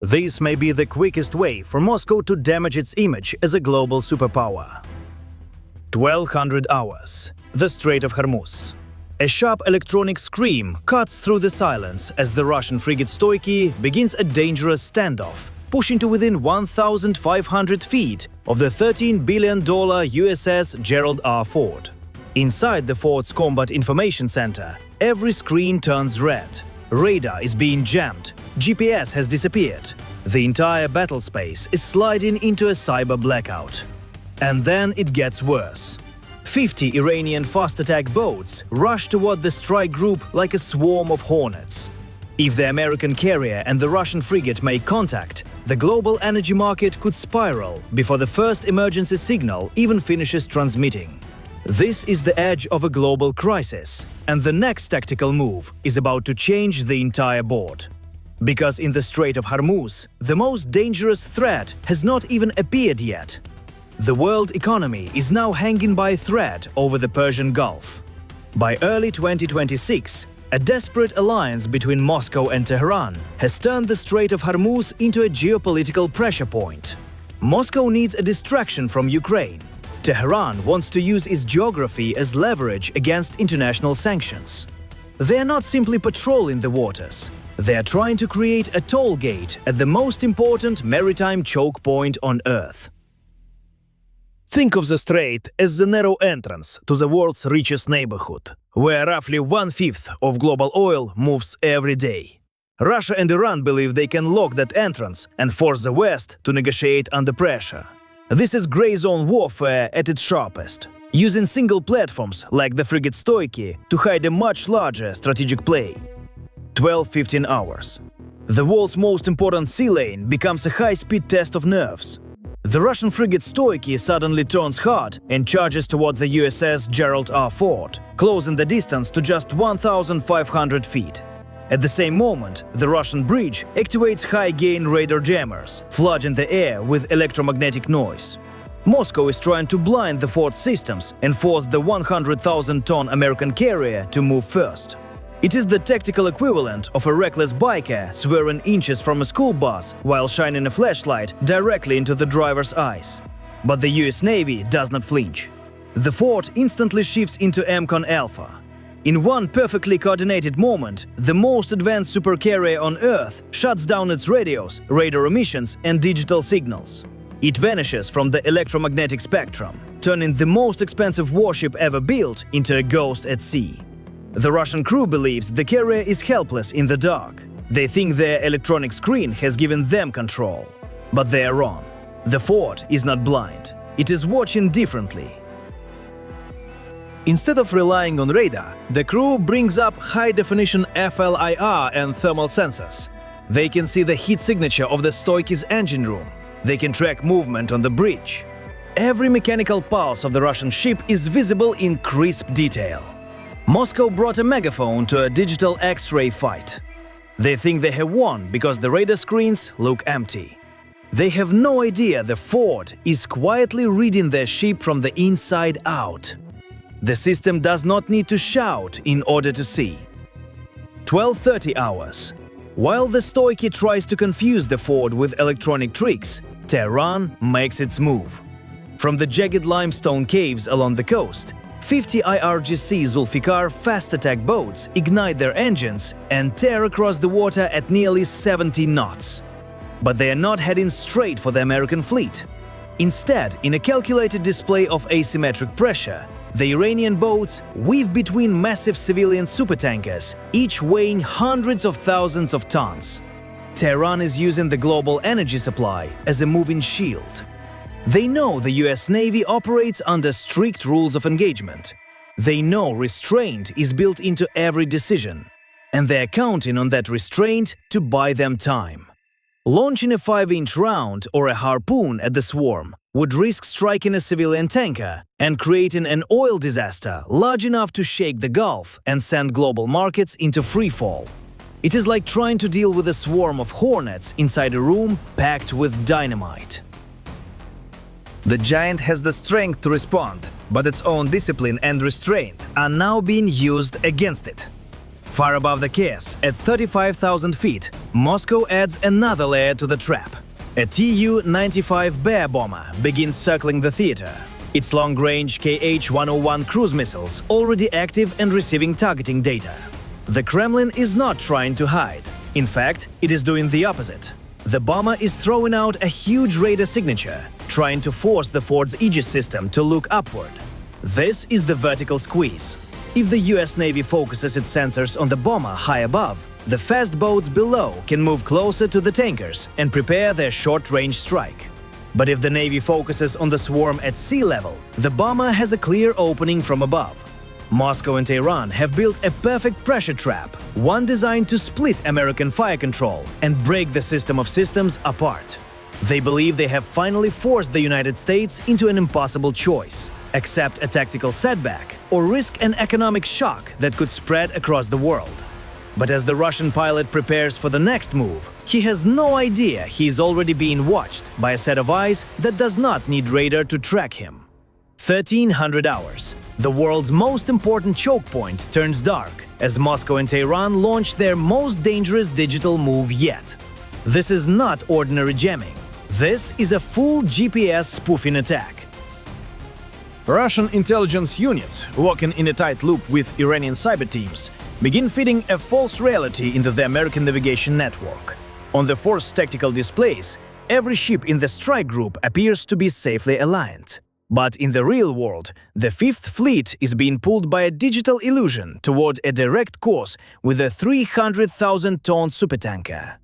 This may be the quickest way for Moscow to damage its image as a global superpower. 1200 hours. The Strait of Hormuz. A sharp electronic scream cuts through the silence as the Russian frigate Stoiky begins a dangerous standoff, pushing to within 1,500 feet of the $13 billion USS Gerald R. Ford. Inside the fort's combat information center, every screen turns red. Radar is being jammed, GPS has disappeared. The entire battle space is sliding into a cyber blackout. And then it gets worse. 50 Iranian fast-attack boats rush toward the strike group like a swarm of hornets. If the American carrier and the Russian frigate make contact, the global energy market could spiral before the first emergency signal even finishes transmitting. This is the edge of a global crisis, and the next tactical move is about to change the entire board. Because in the Strait of Hormuz, the most dangerous threat has not even appeared yet. The world economy is now hanging by a thread over the Persian Gulf. By early 2026, a desperate alliance between Moscow and Tehran has turned the Strait of Hormuz into a geopolitical pressure point. Moscow needs a distraction from Ukraine. Tehran wants to use its geography as leverage against international sanctions. They are not simply patrolling the waters. They are trying to create a toll gate at the most important maritime choke point on Earth. Think of the strait as the narrow entrance to the world's richest neighborhood, where roughly 1/5 of global oil moves every day. Russia and Iran believe they can lock that entrance and force the West to negotiate under pressure. This is gray zone warfare at its sharpest, using single platforms like the frigate Stoiky to hide a much larger strategic play. 12-15 hours. The world's most important sea lane becomes a high-speed test of nerves. The Russian frigate Stoiky suddenly turns hard and charges towards the USS Gerald R. Ford, closing the distance to just 1,500 feet. At the same moment, the Russian bridge activates high-gain radar jammers, flooding the air with electromagnetic noise. Moscow is trying to blind the Ford systems and force the 100,000-ton American carrier to move first. It is the tactical equivalent of a reckless biker swerving inches from a school bus while shining a flashlight directly into the driver's eyes. But the US Navy does not flinch. The Ford instantly shifts into MCON Alpha. In one perfectly coordinated moment, the most advanced supercarrier on Earth shuts down its radios, radar emissions, and digital signals. It vanishes from the electromagnetic spectrum, turning the most expensive warship ever built into a ghost at sea. The Russian crew believes the carrier is helpless in the dark. They think their electronic screen has given them control. But they are wrong. The Ford is not blind. It is watching differently. Instead of relying on radar, the crew brings up high-definition FLIR and thermal sensors. They can see the heat signature of the Stoiky's engine room. They can track movement on the bridge. Every mechanical pulse of the Russian ship is visible in crisp detail. Moscow brought a megaphone to a digital X-ray fight. They think they have won because the radar screens look empty. They have no idea the Ford is quietly reading their ship from the inside out. The system does not need to shout in order to see. 12:30 hours. While the Stoiky tries to confuse the Ford with electronic tricks, Tehran makes its move. From the jagged limestone caves along the coast, 50 IRGC Zulfikar fast-attack boats ignite their engines and tear across the water at nearly 70 knots. But they are not heading straight for the American fleet. Instead, in a calculated display of asymmetric pressure, the Iranian boats weave between massive civilian supertankers, each weighing hundreds of thousands of tons. Tehran is using the global energy supply as a moving shield. They know the US Navy operates under strict rules of engagement. They know restraint is built into every decision, and they are counting on that restraint to buy them time. Launching a 5-inch round or a harpoon at the swarm would risk striking a civilian tanker and creating an oil disaster large enough to shake the Gulf and send global markets into freefall. It is like trying to deal with a swarm of hornets inside a room packed with dynamite. The giant has the strength to respond, but its own discipline and restraint are now being used against it. Far above the chaos, at 35,000 feet, Moscow adds another layer to the trap. A Tu-95 Bear bomber begins circling the theater. Its long-range Kh-101 cruise missiles already active and receiving targeting data. The Kremlin is not trying to hide. In fact, it is doing the opposite. The bomber is throwing out a huge radar signature, trying to force the Ford's Aegis system to look upward. This is the vertical squeeze. If the US Navy focuses its sensors on the bomber high above, the fast boats below can move closer to the tankers and prepare their short-range strike. But if the Navy focuses on the swarm at sea level, the bomber has a clear opening from above. Moscow and Tehran have built a perfect pressure trap, one designed to split American fire control and break the system of systems apart. They believe they have finally forced the United States into an impossible choice: accept a tactical setback or risk an economic shock that could spread across the world. But as the Russian pilot prepares for the next move, he has no idea he is already being watched by a set of eyes that does not need radar to track him. 1300 hours. The world's most important choke point turns dark as Moscow and Tehran launch their most dangerous digital move yet. This is not ordinary jamming. This is a full GPS spoofing attack. Russian intelligence units, working in a tight loop with Iranian cyber teams, begin feeding a false reality into the American navigation network. On the force tactical displays, every ship in the strike group appears to be safely aligned. But in the real world, the Fifth Fleet is being pulled by a digital illusion toward a direct course with a 300,000-ton supertanker.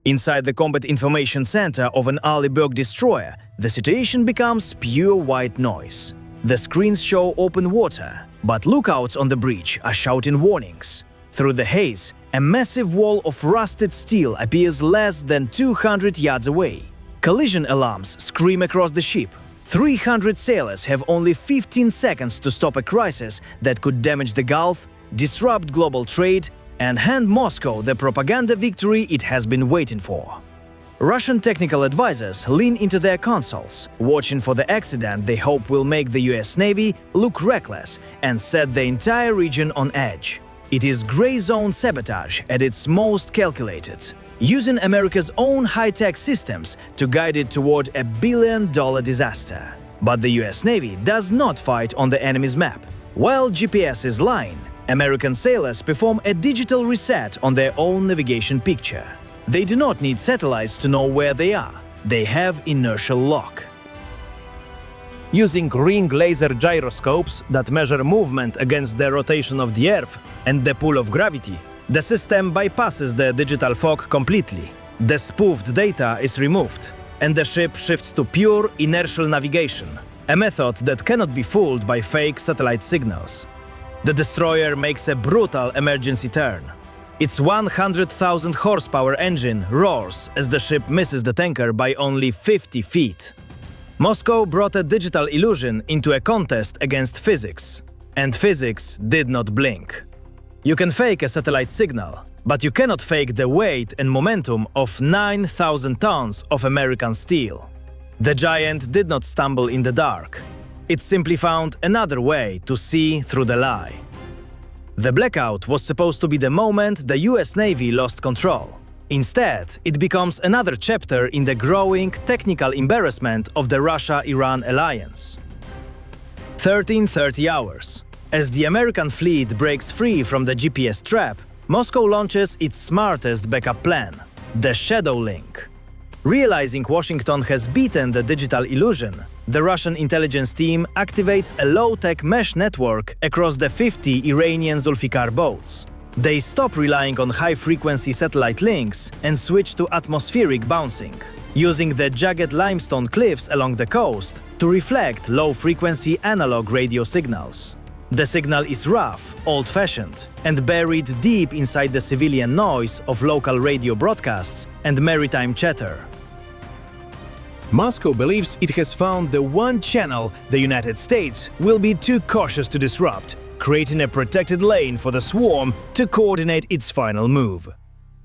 Inside the Combat Information Center of an Arleigh-Burke destroyer, the situation becomes pure white noise. The screens show open water, but lookouts on the breach are shouting warnings. Through the haze, a massive wall of rusted steel appears less than 200 yards away. Collision alarms scream across the ship. 300 sailors have only 15 seconds to stop a crisis that could damage the Gulf, disrupt global trade, and hand Moscow the propaganda victory it has been waiting for. Russian technical advisors lean into their consoles, watching for the accident they hope will make the US Navy look reckless and set the entire region on edge. It is gray zone sabotage at its most calculated, using America's own high-tech systems to guide it toward a billion-dollar disaster. But the US Navy does not fight on the enemy's map. While GPS is lying, American sailors perform a digital reset on their own navigation picture. They do not need satellites to know where they are. They have inertial lock. Using ring laser gyroscopes that measure movement against the rotation of the Earth and the pull of gravity, the system bypasses the digital fog completely. The spoofed data is removed, and the ship shifts to pure inertial navigation, a method that cannot be fooled by fake satellite signals. The destroyer makes a brutal emergency turn. Its 100,000 horsepower engine roars as the ship misses the tanker by only 50 feet. Moscow brought a digital illusion into a contest against physics, and physics did not blink. You can fake a satellite signal, but you cannot fake the weight and momentum of 9,000 tons of American steel. The giant did not stumble in the dark. It simply found another way to see through the lie. The blackout was supposed to be the moment the US Navy lost control. Instead, it becomes another chapter in the growing technical embarrassment of the Russia-Iran alliance. 1330 hours. As the American fleet breaks free from the GPS trap, Moscow launches its smartest backup plan, the Shadow Link. Realizing Washington has beaten the digital illusion, the Russian intelligence team activates a low-tech mesh network across the 50 Iranian Zulfikar boats. They stop relying on high-frequency satellite links and switch to atmospheric bouncing, using the jagged limestone cliffs along the coast to reflect low-frequency analog radio signals. The signal is rough, old-fashioned, and buried deep inside the civilian noise of local radio broadcasts and maritime chatter. Moscow believes it has found the one channel the United States will be too cautious to disrupt, creating a protected lane for the swarm to coordinate its final move.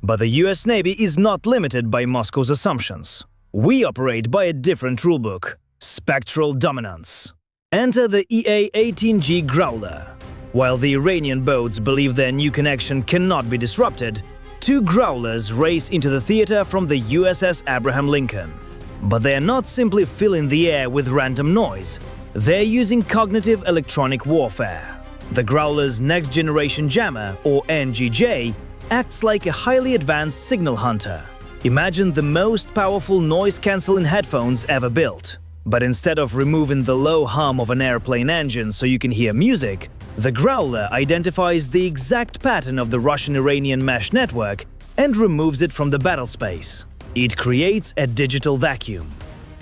But the US Navy is not limited by Moscow's assumptions. We operate by a different rulebook: spectral dominance. Enter the EA-18G Growler. While the Iranian boats believe their new connection cannot be disrupted, two growlers race into the theater from the USS Abraham Lincoln. But they are not simply filling the air with random noise, they're using cognitive electronic warfare. The Growler's next-generation jammer, or NGJ, acts like a highly advanced signal hunter. Imagine the most powerful noise-canceling headphones ever built. But instead of removing the low hum of an airplane engine so you can hear music, the Growler identifies the exact pattern of the Russian-Iranian mesh network and removes it from the battle space. It creates a digital vacuum.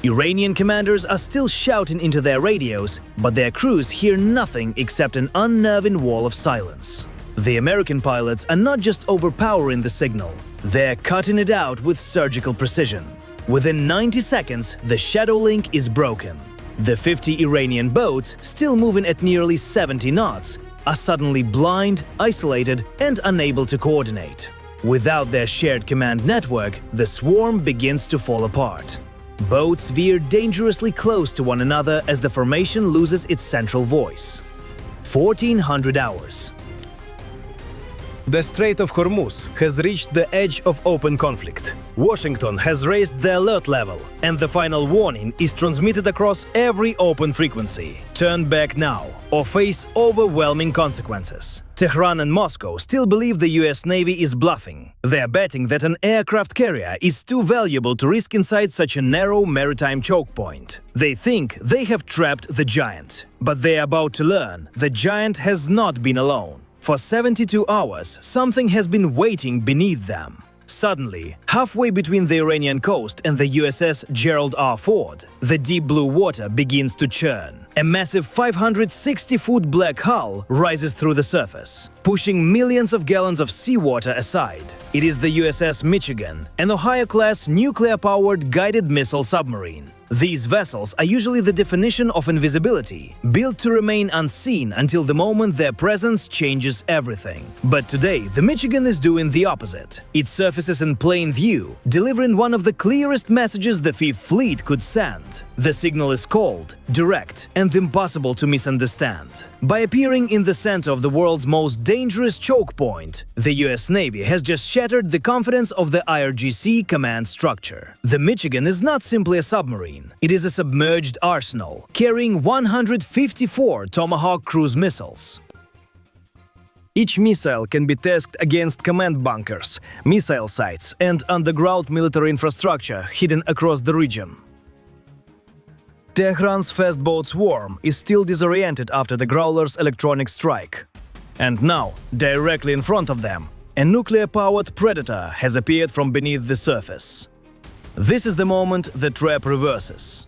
Iranian commanders are still shouting into their radios, but their crews hear nothing except an unnerving wall of silence. The American pilots are not just overpowering the signal, they're cutting it out with surgical precision. Within 90 seconds, the shadow link is broken. The 50 Iranian boats, still moving at nearly 70 knots, are suddenly blind, isolated, and unable to coordinate. Without their shared command network, the swarm begins to fall apart. Boats veer dangerously close to one another as the formation loses its central voice. 1400 hours. The Strait of Hormuz has reached the edge of open conflict. Washington has raised the alert level, and the final warning is transmitted across every open frequency. Turn back now, or face overwhelming consequences. Tehran and Moscow still believe the US Navy is bluffing. They're betting that an aircraft carrier is too valuable to risk inside such a narrow maritime choke point. They think they have trapped the giant. But they're about to learn the giant has not been alone. For 72 hours, something has been waiting beneath them. Suddenly, halfway between the Iranian coast and the USS Gerald R. Ford, the deep blue water begins to churn. A massive 560-foot black hull rises through the surface, pushing millions of gallons of seawater aside. It is the USS Michigan, an Ohio-class nuclear-powered guided missile submarine. These vessels are usually the definition of invisibility, built to remain unseen until the moment their presence changes everything. But today, the Michigan is doing the opposite. It surfaces in plain view, delivering one of the clearest messages the Fifth Fleet could send. The signal is cold, direct, and impossible to misunderstand. By appearing in the center of the world's most dangerous choke point, the US Navy has just shattered the confidence of the IRGC command structure. The Michigan is not simply a submarine. It is a submerged arsenal, carrying 154 Tomahawk cruise missiles. Each missile can be tasked against command bunkers, missile sites, and underground military infrastructure hidden across the region. Tehran's fast boat swarm is still disoriented after the Growler's electronic strike. And now, directly in front of them, a nuclear-powered predator has appeared from beneath the surface. This is the moment the trap reverses.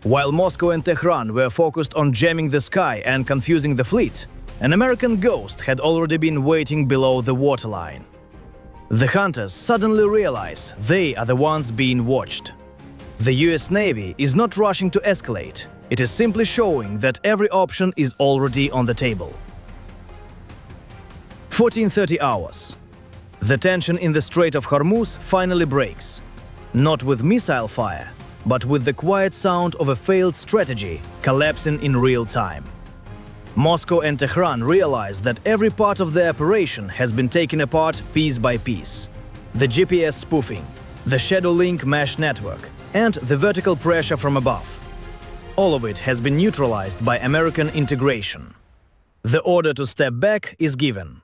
While Moscow and Tehran were focused on jamming the sky and confusing the fleet, an American ghost had already been waiting below the waterline. The hunters suddenly realize they are the ones being watched. The US Navy is not rushing to escalate, it is simply showing that every option is already on the table. 1430 hours. The tension in the Strait of Hormuz finally breaks. Not with missile fire, but with the quiet sound of a failed strategy collapsing in real time. Moscow and Tehran realize that every part of the operation has been taken apart piece by piece. The GPS spoofing, the shadow link mesh network, and the vertical pressure from above. All of it has been neutralized by American integration. The order to step back is given.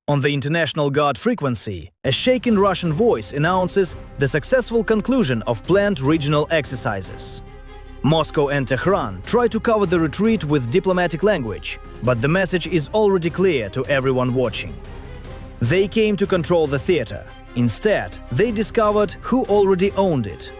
On the International Guard frequency, a shaken Russian voice announces the successful conclusion of planned regional exercises. Moscow and Tehran try to cover the retreat with diplomatic language, but the message is already clear to everyone watching. They came to control the theater. Instead, they discovered who already owned it.